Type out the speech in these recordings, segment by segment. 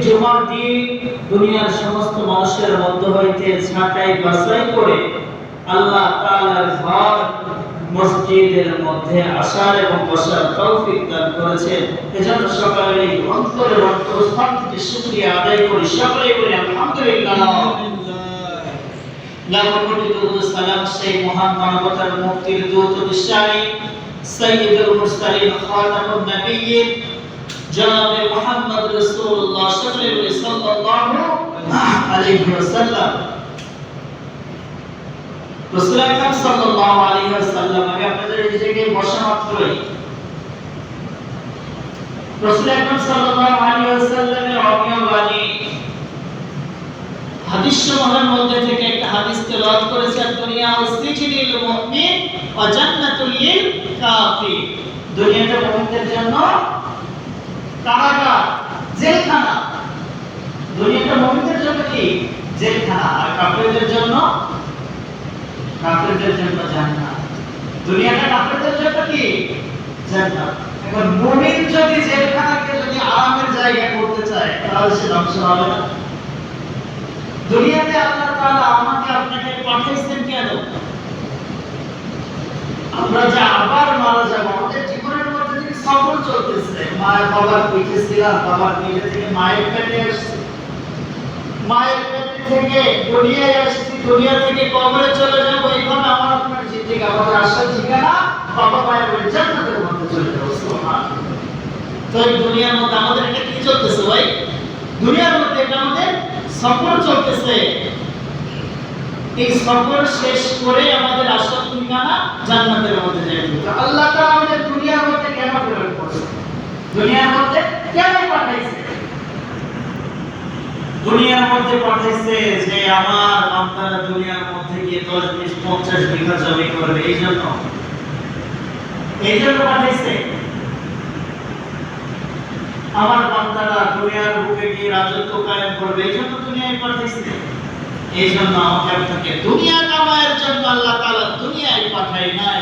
জুমার দিন দুনিয়ার সমস্ত মানুষের মধ্য হইতে ছাঁটাই বাছাই করে আল্লাহ তাআলার ঘর মসজিদের মধ্যে আসার এবং বসার তৌফিক দান করেছেন। এজন্য সকালে এই অন্তরের অন্তরস্থান থেকে শুকরিয়া আদায় করি, সকলেই বলি আলহামদুলিল্লাহ। লাখো কোটি দরুদ সালাম সেই মহান মানবতার মুক্তির দূত বিশ্বনী সাইয়্যিদুল মুরসালিন খাতামুন নবিয়্যিন জনাবে মুহাম্মদ রাসূলুল্লাহ সাল্লাল্লাহু আলাইহি ওয়াসাল্লাম। রাসূল আকরাম সাল্লাল্লাহু আলাইহি ওয়াসাল্লাম আমি আপনাদের এই জায়গায় বসা মাত্রই রাসূল আকরাম সাল্লাল্লাহু আলাইহি ওয়াসাল্লামের অমীয় বাণী হাদিস সমূহের মধ্যে থেকে একটা হাদিস তেলাওয়াত করেছেন, দুনিয়া সিজনিল মুমিন ওয়া জান্নাতুল লিল কাফির। দুনিয়াটা মুমিনদের জন্য কারাগার, জেলখানা। দুনিয়াটা মুমিনদের জন্য কি? জেলখানা। আর কাফেরদের জন্য জান্নাত। দুনিয়াটা কাফেরদের জন্য কি? জান্নাত। এখন মুমিন যদি জেলখানাকে যদি আরামের জায়গা করতে চায় তাহলে সে ধ্বংস হবে না। দুনিয়াতে আল্লাহ তাআলা আমাকে আপনাকে পাঠিয়েছেন কেন? আমরা যে আবার মারা যাব, আমাদের জীবনের মধ্যে যে সফর চলতেছে, মায়ের বাবার পিঠে ছিলাম, বাবার পিঠে থেকে মায়ের পেটে আসছি, মায়ের পেট থেকে দুনিয়ায় আসছি, দুনিয়া থেকে কবরে চলে যাব। এইভাবে আমার আপনার জিন্দেগি, আমাদের আসার ঠিকানা বাবা মায়ের বাড়ি জান্নাতের মধ্যে চলে যাব। সুবহানাল্লাহ। তো এই দুনিয়ার মধ্যে আমাদের এটা কি চলতেছে ভাই? দুনিয়ার মধ্যে এটা আমাদের সফর চলতেছে। এই সফর শেষ করে আমাদের আসল ঠিকানা জান্নাতের মধ্যে যাবে। আল্লাহ তাআলা আমাদের দুনিয়ার মধ্যে কেন প্রেরণ করেছেন? দুনিয়ার মধ্যে কেন পাঠাইছে? দুনিয়ার মধ্যে পাঠাইছে যে আমার বান্দারা দুনিয়ার মধ্যে গিয়ে 10, 20, 50 বিঘা জমি করবে। এই জন্য পাঠাইছে। আমার বান্দারা দুনিয়ার বুকে গিয়ে রাজত্ব কায়েম করবে। এই জন্য দুনিয়ায় পাঠাইছে। এই জন্য আমাকে আপনাকে দুনিয়া কামায়ের জন্য আল্লাহ তাআলা দুনিয়ায় পাঠায় নাই।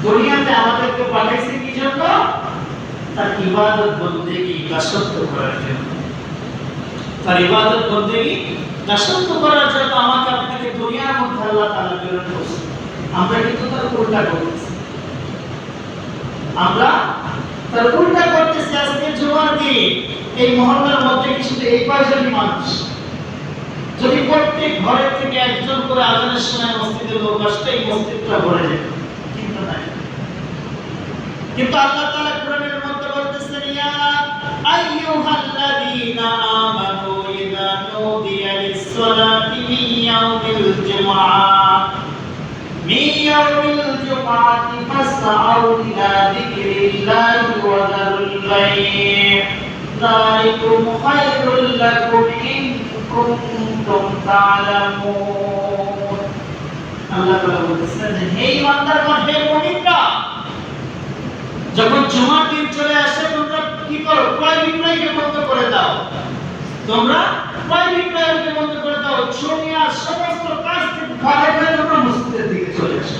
দুনিয়াতে আমাদেরকে পাঠাইছে কি জন্য? তার ইবাদত বন্দেগী দাসত্ব করার জন্য। তার ইবাদত বন্দেগী দাসত্ব করার জন্য আমাকে আপনাকে দুনিয়ার মধ্যে আল্লাহ তাআলা প্রেরণ করেছে। আমরা কিন্তু তার উল্টা করতেছি। আমরা তার উল্টা করতেছি। আজকে জুমার দিন এই মহল্লার মধ্যে কি শুধু এই কয়জনই মানুষ? যদি প্রত্যেক ঘরের থেকে একজন করে আজানের সময় মসজিদে লোক আসতো, এই মসজিদটা ভরে যেত। কিন্তু আল্লাহ তাআলা কোরআনের মধ্যে বলতেছেন, ইয়া আইয়ুহাল্লাযীনা আমানু ইযা নুদিয়া লিস-সালাতি মিন ইয়াউমিল জুমআতি ফাসআউ ইলা যিকরিল্লাহি ওয়া যারুল বাই'আ যালিকুম খায়রুল লাকুম ইন কুনতুম তা'লামুন। আল্লাহ তাআলা বলতেছেন যে হে ইমানদারগণ, হে মুমিনরা, যখন জুমার দিন চলে আসে তোমরা কি করো? ক্রয় বিক্রয়কে বন্ধ করে দাও। তোমরা ক্রয় বিক্রয়কে বন্ধ করে দাও। দুনিয়ার সমস্ত কাজ থেকে ঘরে ঘরে তোমরা মসজিদের দিকে চলে আসো।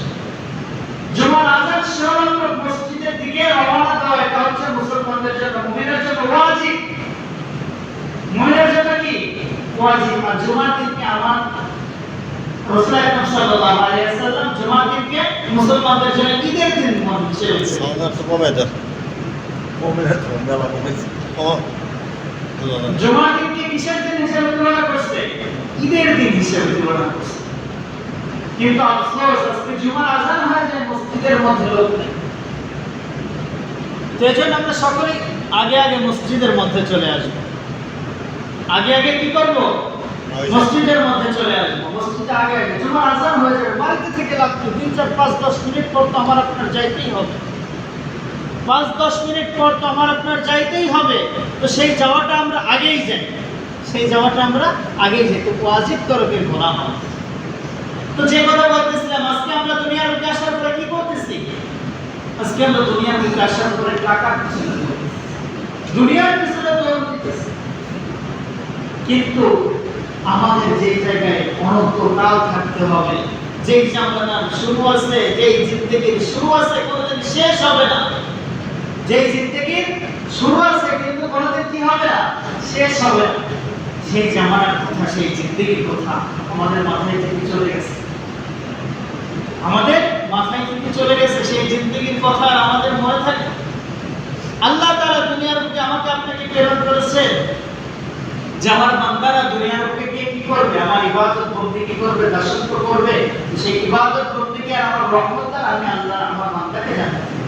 জুমার আযান শুনলে মসজিদের দিকে রওনা দাও। এটা হচ্ছে মুসলমানদের জন্য, মুমিনের জন্য ওয়াজিব। মুমিনের জন্য কি? ওয়াজিব। আর জুমার দিনকে আমার রাসূল আকরাম সাল্লাল্লাহু আলাইহি ওয়াসাল্লাম জুমার দিনকে মুসলমানদের জন্য ঈদের দিন হিসেবে জুমার দিনকে কিসের দিন হিসেবে তুলনা করছে? ঈদের দিন হিসেবে তুলনা করছে। কিন্তু আফসোস, আজকে জুমার আযান হয় যায় মসজিদের মধ্যে লোক নেই। তো এজন্য আমরা সকলেই আগে আগে মসজিদের মধ্যে চলে আসবো। আগে আগে কি করবো? মসজিদের মধ্যে চলে আসবো। মসজিদে আগে আগে জুমার আযান হয়ে যাবে। বাড়িতে থেকে লাগতো 3, 4, 5, 10 মিনিট পর তো আমার আপনার যাইতেই হবে। 5, 10 মিনিট পর তো আমার আপনার যাইতেই হবে। তো সেই যাওয়াটা আমরা আগেই যাই। তো ওয়াজিব তরফের গোলাম হয়। তো যে কথা বলতেছিলাম, আজকে আমরা দুনিয়ার মধ্যে আসার পরে কি করতেছি? আজকে আমরা দুনিয়ার মধ্যে আসার পরে টাকা পিছনে দৌড়াচ্ছি, দুনিয়ার পিছনে দৌড়াচ্ছি। কিন্তু আমাদের যে জায়গায় অনন্তকাল থাকতে হবে, যেই জামানার শুরু আছে, যেই জিন্দেগির শুরু আছে, কোনোদিন শেষ হবে না। যেই জিন্দেগির শুরু আছে কিন্তু কোনোদিন কি হবে না। সেই জামানার কথা, সেই জিন্দেগির কথা আমাদের মাথায় থেকে চলে গেছে, আমাদের মাথায় থেকে চলে গেছে। সেই জিন্দেগির কথা আর আমাদের মনে থাকে। আল্লাহ তাআলা দুনিয়ার বুকে আমাকে আপনাকে প্রেরণ করেছেন যে আমার বান্দারা দুনিয়ার বুকে গিয়ে কি করবে? আমার ইবাদত বন্দেগী করবে, দাসত্ব করবে। সেই ইবাদত বন্দেগী আর আমার রহমত দ্বারা আমি আল্লাহ আমার বান্দাকে জান্নাত দেব।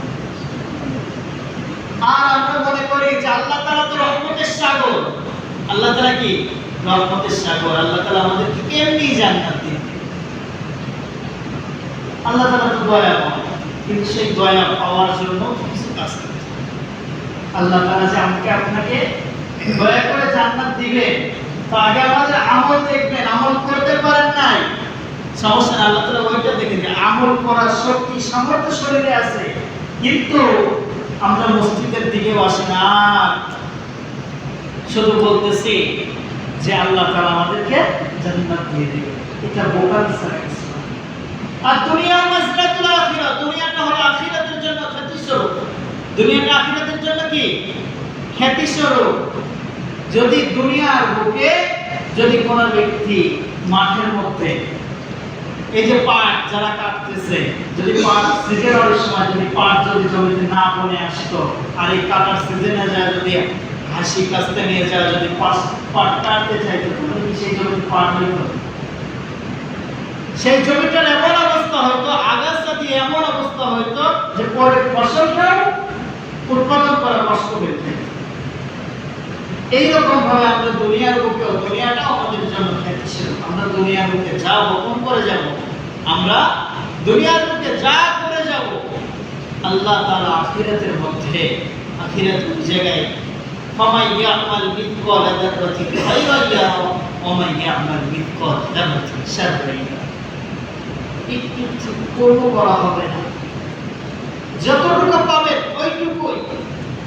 আর আমরা মনে করি যে আল্লাহ তাআলা তো রহমতের সাগর। আল্লাহ তাআলা কি? রহমতের সাগর। আল্লাহ তাআলা আমাদেরকে কেমনি জান্নাত দিবেন? আল্লাহ তাআলা তো দয়াময়, কিন্তু সেই দয়া পাওয়ার জন্য কিছু কাজ করতে হবে। আল্লাহ তাআলা যে আমাকে আপনাকে দয়া করে জান্নাত দিবেন, তো আগে আমাদের আমল দেখবেন। আমল করতে পারেন নাই, সমস্যা না, আল্লাহ তাআলা ওইটা দেখেন যে আমল করার শক্তি সামর্থ্য শরীরে আছে, কিন্তু আমরা মসজিদের দিকেও আসি না, শুধু বলতেছি যে আল্লাহ তাআলা আমাদেরকে জান্নাত দিয়ে দিবেন। এটা বোকার ছাড়া কিছু না। আর দুনিয়া মাজরাতুল আখিরা, দুনিয়াটা হলো আখিরাতের জন্য খ্যাতি স্বরূপ। দুনিয়াটা আখিরাতের জন্য কি? খ্যাতি স্বরূপ। যদি দুনিয়ার বুকে যদি কোনো ব্যক্তি মাঠের মধ্যে এই যে পাট যারা কাটতেছে, যদি পাট সিজনের সময় যদি পাট যদি জমিতে না বনে আসতো, আর এই কাটার সিজনে যায় যদি হাসি কাস্তে নিয়ে যায় যদি পাট কাটতে চাইতো, তাহলে কি সেই জমিতে পাট হইত? সেই জমিটার এমন অবস্থা হয়তো, আগাছা দিয়ে এমন অবস্থা হয়তো যে পরে ফসলটাও উৎপাদন করা কষ্ট হয়ে যেত। এইরকম ভাবে আমরা দুনিয়ার বুকে, দুনিয়াটাও আমাদের জন্য খ্যাতি ছিল। আমরা দুনিয়ার বুকে যা বপন করে যাব, আমরা দুনিয়ার বুকে যা করে যাব, আল্লাহ তাআলা আখিরাতের মধ্যে, আখিরাতের জায়গায় ফামান ইয়ামাল মিথকাল যাররাতিন খায়রান ইয়ারা ওয়া মান ইয়ামাল মিথকাল যাররাতিন শাররান ইয়ারা। একটু কর্ম করা হবে না, যতটুকু পাবেন ওইটুকুই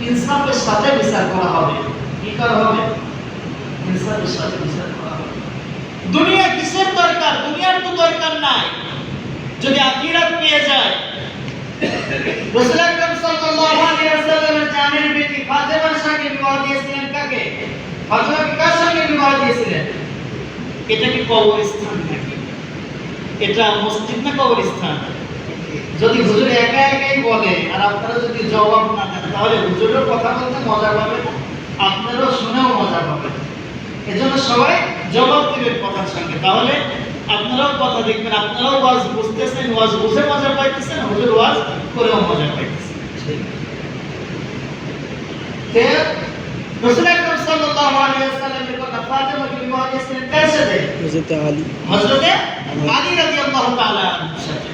ইনসাফের সাথে বিচার করা হবে। কি করা হবে? ইনসাফের সাথে বিচার করা হবে। দুনিয়া কিসের দরকার? দুনিয়ার তো দরকার নাই যদি আখিরাত পেয়ে যায়। রাসূল আকরাম সাল্লাল্লাহু আলাইহি ওয়াসাল্লামের জানের বেটি ফাতেমার সঙ্গে বিবাহ দিয়েছিলেন কাকে? ফাতেমাকে কার সঙ্গে বিবাহ দিয়েছিলেন? এটা কি কবরস্থান নাকি? এটা মসজিদ না কবরস্থান? যদি হুজুর একা একাই বলে আর আপনারা যদি জবাব না দেন, তাহলে হুজুরের কথা বলতে মজা পাবে না, আপনারাও শুনেও মজা পাবেন। এজন্য সবাই জবাব দিবেন কথার সঙ্গে, তাহলে আপনারাও কথা দেখবেন, আপনারাও ওয়াজ বুঝতেছেন, ওয়াজ বুঝে মজা পাইতেছেন, হুজুর ওয়াজ করেও মজা পাইতেছেন। রাসূল আকরাম সাল্লাল্লাহু আলাইহি ওয়াসাল্লামের কথা ফাতেমাকে বিবাহ দিয়েছিলেন কার সাথে? হযরত আলী। হযরত আলী রাদিয়াল্লাহু তাআলা আনহুর সাথে।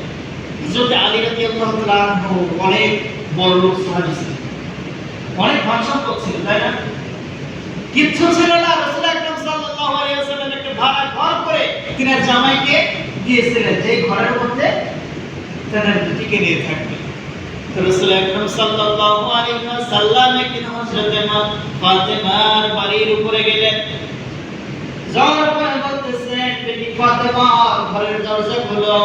হযরত আলী রাদিয়াল্লাহু তাআলা আনহু অনেক বড় লোক সাহাবী ছিলেন, অনেক ধন সম্পদ ছিল, তাই না? কিচ্ছু ছিল না। রাসূল আকরাম সাল্লাল্লাহু আলাইহি ওয়াসাল্লাম একটা ভাড়া ঘর করে তিনার জামাইকে দিয়েছিলেন, যে ঘরের মধ্যে তিনার দুটিকে নিয়ে থাকবে। তো রাসূল আকরাম সাল্লাল্লাহু আলাইহি ওয়াসাল্লাম একদিন হযরত ফাতেমার বাড়ির উপরে গেলেন। যাওয়ার পরে বলতেছেন, বেটি ফাতেমা ঘরের দরজা খোলো।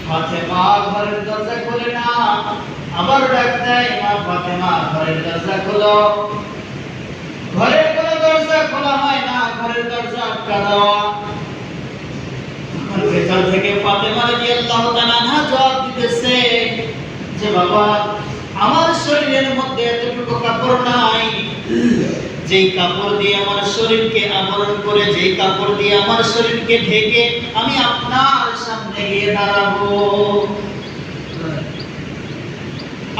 ফাতেমা ঘরের দরজা খোলে না, আবার ডাক দেয়, মা ফাতেমা ঘরের দরজা খোলো। ঘরের কোনো দরজা খোলা হয় না, ঘরের দরজা আটকা দেওয়া। ভেতর থেকে ফাতেমা রাদিয়াল্লাহু তাআলা আনহা জবাব দিতেছে যে বাবা, আমার শরীরের মধ্যে এতটুকু কাপড় নাই যেই কাপড় দিয়ে আমার শরীরকে আবরণ করে, যেই কাপড় দিয়ে আমার শরীরকে ঢেকে আমি আপনার সামনে গিয়ে দাঁড়াবো।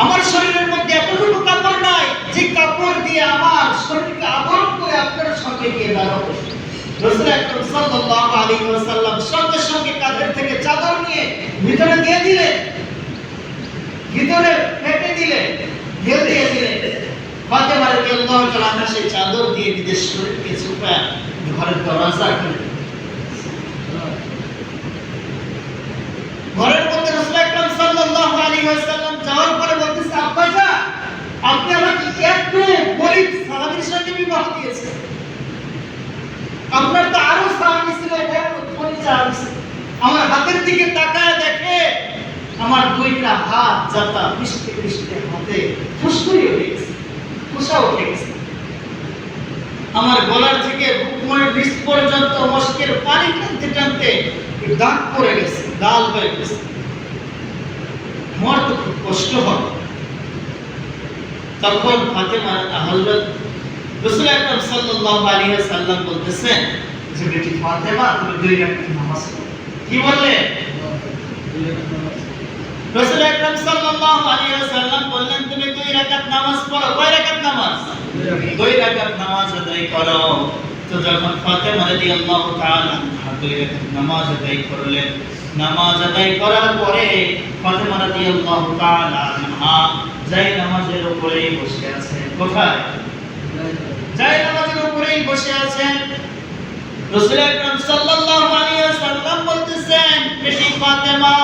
আমার শরীরের মধ্যে এতটুকু কাপড় নাই যে কাপড় দিয়ে আমার শরীরকে আবরণ করে আপনার সামনে গিয়ে দাঁড়াবো। রাসূল আকরাম সাল্লাল্লাহু আলাইহি ওয়াসাল্লাম সঙ্গে সঙ্গে কাঁধের থেকে চাদর নিয়ে ভিতরে দিয়ে দিলেন, ভিতরে ফেটে দিলেন, ঢেলে দিয়ে দিলেন। ফাতেমা রাদিয়াল্লাহু তাআলা আনহা সেই চাদর দিয়ে নিজের শরীরকে ছুপায় ঘরের দরজা খুলে ঘরের মধ্যে রাসূল আকরাম সাল্লাল্লাহু আলাইহি ওয়াসাল্লাম যাওয়ার পরে বলতেছে, আব্বাজা আপনি আমাকে এত গরীব সাহাবীর সঙ্গে বিবাহ দিয়েছেন, আপনার তো আরো সাহাবী ছিল, আমার হাতের দিকে তাকায় দেখে আমার দুইটা হাত যাতা পিষ্টে পিষ্টে হাতে ফুসকুড়ি হয়ে গেছে, ফুসা উঠে গেছে। আমার গলার থেকে বুকময়ের নিচ পর্যন্ত মস্কের পানি টানতে টানতে দাগ পড়ে গেছে, লাল হয়ে গেছে। আমার তো খুব কষ্ট হয়। তখন ফাতেমা হযরত রাসূল আকরাম সাল্লাল্লাহু আলাইহি ওয়াসাল্লাম বলতেছেন যে বেটি ফাতেমা তুমি 2 রাকাত নামাজ পড়ো। কি বললেন? রাসূল আকরাম সাল্লাল্লাহু আলাইহি ওয়াসাল্লাম বললেন তুমি 2 রাকাত নামাজ পড়ো। কয় রাকাত নামাজ? 2 রাকাত নামাজ আদায় করো। তো যখন ফাতেমা রাদিয়াল্লাহু তাআলা 2 রাকাত নামাজ আদায় করলেন, নামাজ আদায় করার পরে ফাতেমা রাদিয়াল্লাহু তাআলা আনহা জায় নামাজের উপরেই বসে আছেন। কোথায়? জায় নামাজের উপরেই বসে আছেন। রাসূল আকরাম সাল্লাল্লাহু আলাইহি ওয়াসাল্লাম বলতেছেন বেটি ফাতেমা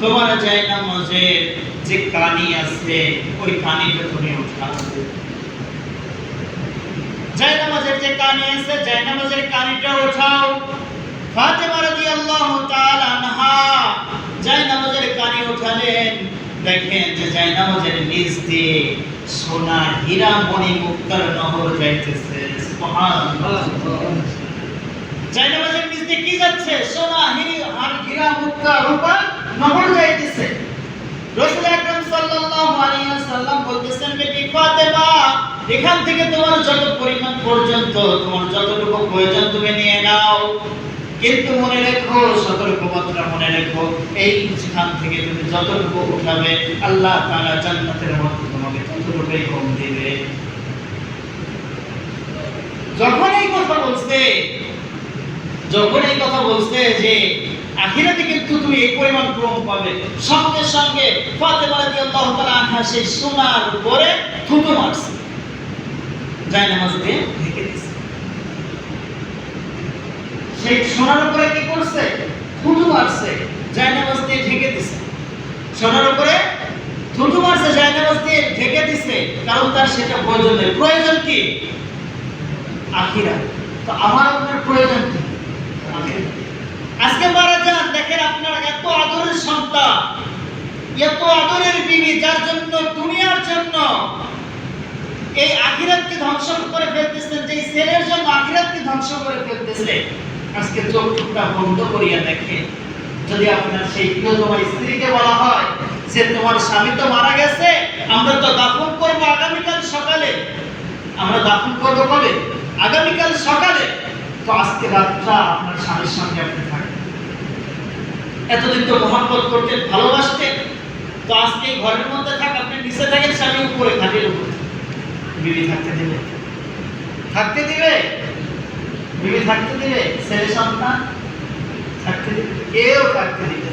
তোমার জায় নামাজের যে কানি আছে ওই কানিটা তুমি উঠাও। জায় নামাজের যে কানি আছে জায় নামাজের কানিটা উঠাও। ফাতেমা রাদিয়াল্লাহু তাআলা আনহা জায় নামাজের কানি উঠালেন। দেখেন যে জায় নামাজের নিচ দিয়ে সোনা হীরা মণি মুক্তার নহর যাইতেছে। সুবহানাল্লাহ। জায় নামাজের নিচ দিয়ে কি যাচ্ছে? সোনা হীরা মুক্তা রূপা নহর যাইতেছে। রাসূল আকরাম সাল্লাল্লাহু আলাইহি ওয়াসাল্লাম বলতেছেন বেটি ফাতেমা এখান থেকে তোমার যত পরিমাণ পর্যন্ত তোমার যতটুকু প্রয়োজন তুমি নিয়ে নাও, কিন্তু মনে রেখো, সতর্কবার্তা মনে রেখো, এই স্থান থেকে তুমি যতটুকু উঠাবে আল্লাহ তাআলা জান্নাতের মধ্যে তোমাকে ততটুকুই কম দিবে। যখন এই কথা বলছে যে আখিরাতে কিন্তু তুমি এই পরিমাণ কম পাবে, সঙ্গে সঙ্গে ফাতেমা রাদিয়াল্লাহু তাআলা আনহা সেই সোনার উপরে থুতু মারছে, জায় নামাজ দিয়ে ঢেকে দিয়েছে। সেই সোনার উপরে কি করছে? থুতু মারছে, জায় নামাজ দিয়ে ঢেকে দিয়েছে। সোনার উপরে থুতু মারছে, জায় নামাজ দিয়ে ঢেকে দিয়েছে, কারণ তার সেটা প্রয়োজন নেই। প্রয়োজন কি? আখিরাত। তো আমার আপনার প্রয়োজন কি? আখিরাত। আজকে মারা যান, দেখেন আপনার এত আদরের সন্তান, এত আদরের বিবি, যার জন্য দুনিয়ার জন্য এই আখিরাতকে ধ্বংস করে ফেলতেছেন, যে ছেলের জন্য আখিরাতকে ধ্বংস করে ফেলতেছে। আজকে চোখটা বন্ধ করিয়া দেখে, যদি আপনার সেই প্রিয় তোমার স্ত্রীকে বলা হয় যে তোমার স্বামী তো মারা গেছে, আমরা তো দাফন করবো আগামীকাল সকালে। আমরা দাফন করবো কবে? আগামীকাল সকালে। তো আজকে রাতটা আপনার স্বামীর সঙ্গে আপনি থাকেন। এতদিন তো মহব্বত করতেন, ভালোবাসতেন, তো আজকে ঘরের মধ্যে থাক, আপনি নিচে থাকেন, স্বামী উপরে, খাটের উপরে। বিবি থাকতে দিবে? থাকতে দিবে? বিবি থাকতে দিবে? ছেলে সন্তান থাকতে দিবে? কেউ থাকতে দিবে?